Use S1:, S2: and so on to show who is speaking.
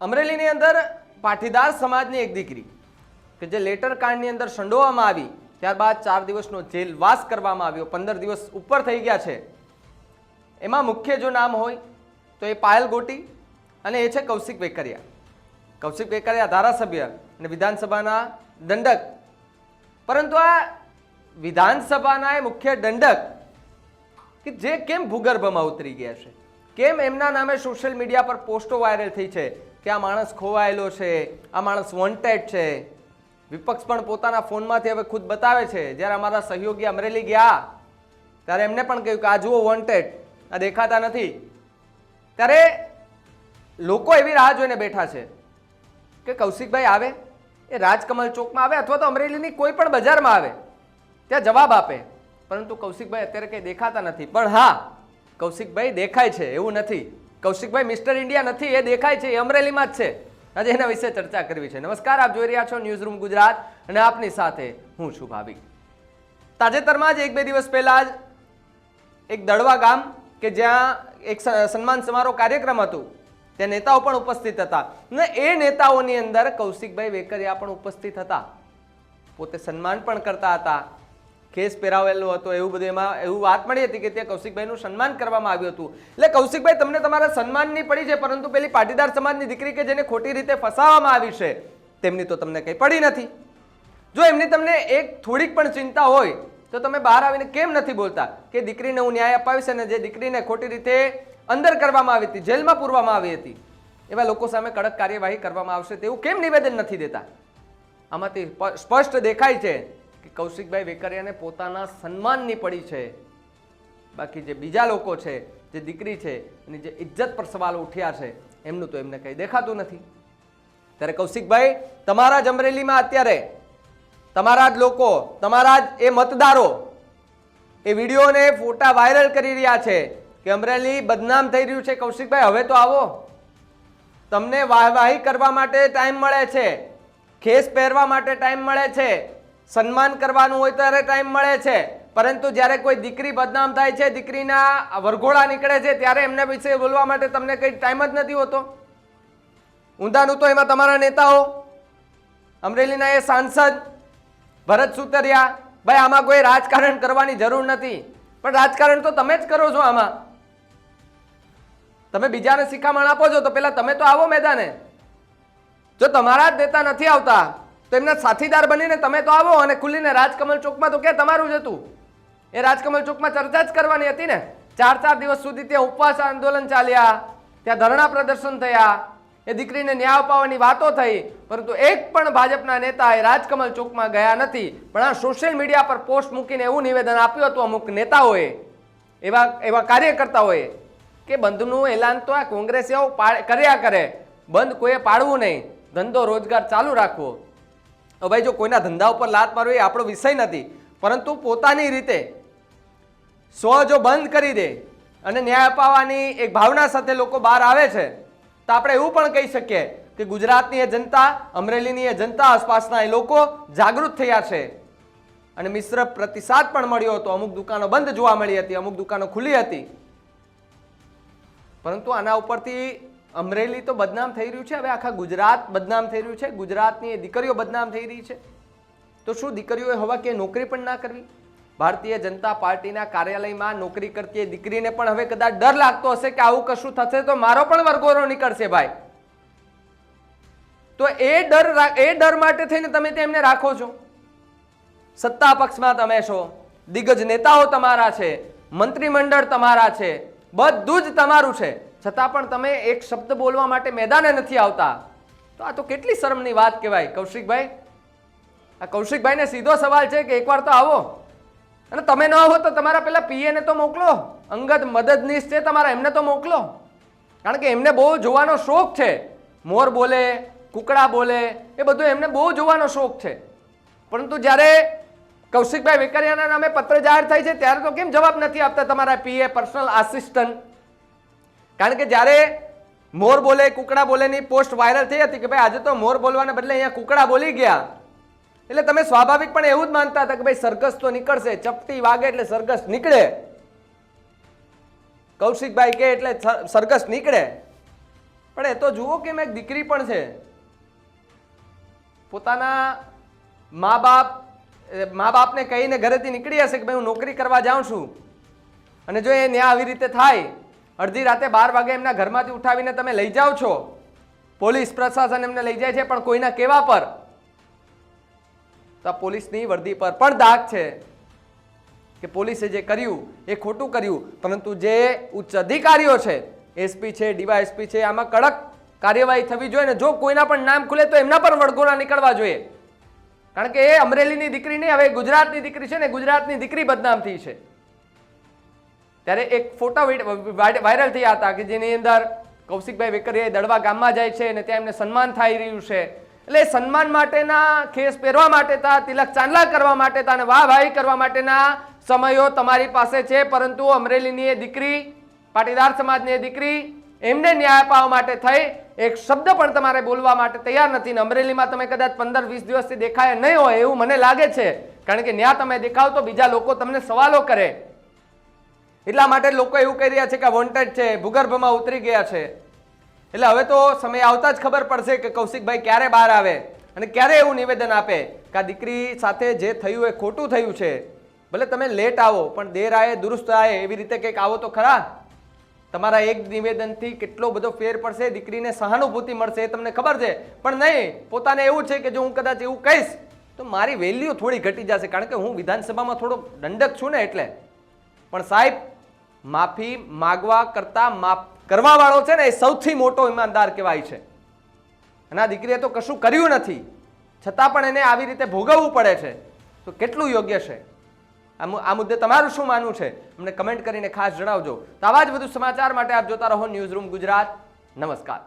S1: અમરેલીની અંદર પાટીદાર સમાજની એક દીકરી કે જે લેટર કાંડની અંદર સંડોવામાં આવી, ત્યારબાદ 4 દિવસનો જેલવાસ કરવામાં આવ્યો, 15 દિવસ ઉપર થઈ ગયા છે. એમાં મુખ્ય જો નામ હોય તો એ પાયલ ગોટી અને એ છે કૌશિક વેકરિયા. કૌશિક વેકરિયા ધારાસભ્ય અને વિધાનસભાના દંડક. પરંતુ આ વિધાનસભાના એ મુખ્ય દંડક કે જે કેમ ભૂગર્ભમાં ઉતરી ગયા છે, કેમ એમના નામે સોશિયલ મીડિયા પર પોસ્ટો વાયરલ થઈ છે કે આ માણસ ખોવાયેલો છે, આ માણસ વોન્ટેડ છે. વિપક્ષ પણ પોતાના ફોનમાંથી હવે ખુદ બતાવે છે. જ્યારે અમારા સહયોગી અમરેલી ગયા ત્યારે એમને પણ કહ્યું કે આ જુઓ વોન્ટેડ, આ દેખાતા નથી. ત્યારે લોકો એવી રાહ જોઈને બેઠા છે કે કૌશિકભાઈ આવે, એ રાજકમલ ચોકમાં આવે અથવા તો અમરેલીની કોઈ પણ બજારમાં આવે, ત્યાં જવાબ આપે. પરંતુ કૌશિકભાઈ અત્યારે કંઈ દેખાતા નથી. પણ હા, કૌશિકભાઈ દેખાય છે એવું નથી. કૌશિકભાઈ મિસ્ટર ઇન્ડિયા નથી, એ દેખાય છે, એ અમરેલીમાં જ છે. આજે એના વિશે ચર્ચા કરવી છે. નમસ્કાર, આપ જોઈ રહ્યા છો ન્યૂઝ રૂમ ગુજરાત અને આપની સાથે હું છું ભાવિક. તાજેતરમાં જ 1-2 દિવસ પહેલા જ એક દડવા ગામ કે જ્યાં એક સન્માન સમારોહ કાર્યક્રમ હતું, ત્યાં નેતાઓ પણ ઉપસ્થિત હતા ને એ નેતાઓની અંદર કૌશિકભાઈ વેકરિયા પણ ઉપસ્થિત હતા. પોતે સન્માન પણ કરતા હતા, કેસ પહેરાવેલો હતો, એવું બધું. એમાં એવું વાત મળી હતી કે ત્યાં કૌશિકભાઈનું સન્માન કરવામાં આવ્યું હતું. એટલે કૌશિકભાઈ, તમને તમારા સન્માનની પડી છે, પરંતુ પેલી પાટીદાર સમાજની દીકરી કે જેને ખોટી રીતે ફસાવવામાં આવી છે તેમની તો તમને કંઈ પડી નથી. જો એમની તમને એક થોડીક પણ ચિંતા હોય તો તમે બહાર આવીને કેમ નથી બોલતા કે દીકરીને હું ન્યાય અપાવીશ અને જે દીકરીને ખોટી રીતે અંદર કરવામાં આવી હતી, જેલમાં પૂરવામાં આવી હતી, એવા લોકો સામે કડક કાર્યવાહી કરવામાં આવશે તેવું કેમ નિવેદન નથી દેતા? આમાંથી સ્પષ્ટ દેખાય છે કે કૌશિકભાઈ વેકરિયાને પોતાના સન્માનની પડી છે. બાકી જે બીજા લોકો છે, જે દીકરી છે એની જે ઇજ્જત પર સવાલો ઉઠ્યા છે, એમનું તો એમને કંઈ દેખાતું નથી. ત્યારે કૌશિકભાઈ, તમારા જ અમરેલીમાં અત્યારે તમારા જ લોકો, તમારા જ એ મતદારો એ વિડીયો ને ફોટા વાયરલ કરી રહ્યા છે કે અમરેલી બદનામ થઈ રહ્યું છે. કૌશિકભાઈ, હવે તો આવો, તમને વાહવાહી કરવા માટે ટાઈમ મળે છે, ખેસ પહેરવા માટે ટાઈમ મળે છે, સન્માન કરવાનું હોય ત્યારે ટાઈમ મળે છે, પરંતુ જ્યારે કોઈ દીકરી બદનામ થાય છે, દીકરીના વરઘોડા નીકળે છે, ત્યારે એમને વિશે બોલવા માટે તમને કંઈ ટાઈમ જ નથી હોતો. ઊંધાનું તો એમાં તમારા નેતાઓ, અમરેલીના એ સાંસદ ભરત સુતરિયા, ભાઈ આમાં કોઈ રાજકારણ કરવાની જરૂર નથી, પણ રાજકારણ તો તમે જ કરો છો. આમાં તમે બીજાને શિખામણ આપો છો તો પેલા તમે તો આવો મેદાને. જો તમારા જ નેતા નથી આવતા તો એમના સાથીદાર બનીને તમે તો આવો અને ખુલ્લીને રાજકમલ ચોકમાં તો કે તમારું જ હતું. એ રાજકમલ ચોકમાં ચર્ચા જ કરવાની હતી ને. 4 દિવસ સુધી ત્યાં ઉપવાસ આંદોલન ચાલ્યા, ત્યાં ધરણા પ્રદર્શન થયા, એ દીકરીને ન્યાય અપાવવાની વાતો થઈ, પરંતુ એક પણ ભાજપના નેતા એ રાજકમલ ચોકમાં ગયા નથી. પણ આ સોશિયલ મીડિયા પર પોસ્ટ મૂકીને એવું નિવેદન આપ્યું હતું અમુક નેતાઓએ, એવા કાર્યકર્તાઓએ કે બંધનું એલાન તો આ કોંગ્રેસીઓ કર્યા કરે, બંધ કોઈએ પાડવું નહીં, ધંધો રોજગાર ચાલુ રાખવો. ભાઈ, જો કોઈના ધંધા ઉપર લાત મારવી એ આપણો વિષય નથી, પરંતુ પોતાની રીતે જો બંધ કરી દે અને ન્યાય અપાવવાની એક ભાવના સાથે લોકો બહાર આવે છે તો આપણે એવું પણ કહી શકીએ કે ગુજરાતની એ જનતા, અમરેલીની એ જનતા, આસપાસના એ લોકો જાગૃત થયા છે અને મિશ્ર પ્રતિસાદ પણ મળ્યો હતો. અમુક દુકાનો બંધ જોવા મળી હતી, અમુક દુકાનો ખુલ્લી હતી. પરંતુ આના ઉપરથી અમરેલી તો બદનામ થઈ રહ્યું છે, હવે આખા ગુજરાત બદનામ થઈ રહ્યું છે. ગુજરાતની એ દીકરીઓ બદનામ થઈ રહી છે. તો શું દીકરીઓએ હવા કે નોકરી પણ ના કરવી? ભારતીય જનતા પાર્ટીના કાર્યાલયમાં નોકરી કરતી એ દીકરીને પણ હવે કદાચ ડર લાગતો હશે કે આવું કશું થશે તો મારો પણ વરઘોડો નીકળશે ભાઈ. તો એ ડર માટે થઈને તમે તેમને રાખો છો. સત્તા પક્ષમાં તમે છો, દિગ્ગજ નેતાઓ તમારા છે, મંત્રીમંડળ તમારા છે, બધું જ તમારું છે, છતાં પણ તમે એક શબ્દ બોલવા માટે મેદાને નથી આવતા. તો આ તો કેટલી શરમની વાત કહેવાય. કૌશિકભાઈ, આ કૌશિકભાઈને સીધો સવાલ છે કે એકવાર તો આવો, અને તમે ન આવો તો તમારા પેલા પીએ ને તો મોકલો, અંગત મદદનીશ છે તમારા, એમને તો મોકલો. કારણ કે એમને બહુ જોવાનો શોખ છે. મોર બોલે, કુકડા બોલે, એ બધું એમને બહુ જોવાનો શોખ છે. પરંતુ જ્યારે કૌશિકભાઈ વેકરિયાના નામે પત્ર જાહેર થાય છે ત્યારે તો કેમ જવાબ નથી આપતા તમારા પીએ, પર્સનલ આસિસ્ટન્ટ? કારણ કે જ્યારે મોર બોલે, કુકડા બોલેની પોસ્ટ વાયરલ થઈ હતી કે ભાઈ આજે તો મોર બોલવાને બદલે અહીંયા કુકડા બોલી ગયા, એટલે તમે સ્વાભાવિક પણ એવું જ માનતા હતા કે ભાઈ સરઘસ તો નીકળશે, ચપટી વાગે એટલે સરઘસ નીકળે, કૌશિકભાઈ કે એટલે સરઘસ નીકળે. પણ એ તો જુઓ કે એક દીકરી પણ છે, પોતાના મા બાપને કહીને ઘરેથી નીકળી હશે કે ભાઈ હું નોકરી કરવા જાઉં છું, અને જો એ ન્યાય આવી રીતે થાય, અડધી રાતે 12 વાગે એમના ઘરમાંથી ઉઠાવીને તમે લઈ જાઓ છો, પોલીસ પ્રશાસન એમને લઈ જાય છે, પણ કોઈના કહેવા પર, તો આ પોલીસની વર્દી પર પણ દાગ છે કે પોલીસે જે કર્યું એ ખોટું કર્યું. પરંતુ જે ઉચ્ચ અધિકારીઓ છે, એસપી છે, ડીવાયએસપી છે, આમાં કડક કાર્યવાહી થવી જોઈએ ને જો કોઈના પણ નામ ખુલે તો એમના પર વળગોળા નીકળવા જોઈએ. કારણ કે એ અમરેલીની દીકરી નહીં, હવે ગુજરાતની દીકરી છે ને ગુજરાતની દીકરી બદનામ થઈ છે. ત્યારે એક ફોટો વાયરલ થયા હતા કે જેની અંદર કૌશિકભાઈ વેકરિયા દડવા ગામમાં જાય છે અને ત્યાં એમને સન્માન થઈ રહ્યું છે. એટલે સન્માન માટેના ખેસ પહેરવા માટે તા, તિલક ચાંદલા કરવા માટે તા અને વાહ ભાઈ કરવા માટેના સમયો તમારી પાસે છે, પરંતુ અમરેલીની એ દીકરી, પાટીદાર સમાજની એ દીકરી, એમને ન્યાય અપાવવા માટે થઈ એક શબ્દ પણ તમારે બોલવા માટે તૈયાર નથી. ને અમરેલીમાં તમે કદાચ 15-20 દિવસથી દેખાય નહીં હોય એવું મને લાગે છે, કારણ કે ન્યા તમે દેખાવ તો બીજા લોકો તમને સવાલો કરે. એટલા માટે લોકો એવું કહી રહ્યા છે કે વોન્ટેડ છે, ભૂગર્ભમાં ઉતરી ગયા છે. એટલે હવે તો સમય આવતા જ ખબર પડશે કે કૌશિકભાઈ ક્યારે બહાર આવે અને ક્યારે એવું નિવેદન આપે કે આ દીકરી સાથે જે થયું એ ખોટું થયું છે. ભલે તમે લેટ આવો પણ દેર આયે દુરુસ્ત આયે, એવી રીતે કંઈક આવો તો ખરા. તમારા એક નિવેદનથી કેટલો બધો ફેર પડશે, દીકરીને સહાનુભૂતિ મળશે એ તમને ખબર છે. પણ નહીં, પોતાને એવું છે કે જો હું કદાચ એવું કહીશ તો મારી વેલ્યુ થોડી ઘટી જશે, કારણ કે હું વિધાનસભામાં થોડો દંડક છું ને એટલે. પણ સાહેબ, માફી માગવા કરતા માફ કરવા વાળો છે ને એ સૌથી મોટો ઈમાનદાર કહેવાય છે. અને આ દીકરીએ તો કશું કર્યું નથી, છતાં પણ એને આવી રીતે ભોગવવું પડે છે, તો કેટલું યોગ્ય છે? આ મુદ્દે તમારું શું માનવું છે અમને કમેન્ટ કરીને ખાસ જણાવજો. તો આવા જ વધુ સમાચાર માટે આપ જોતા રહો ન્યૂઝ રૂમ ગુજરાત. નમસ્કાર.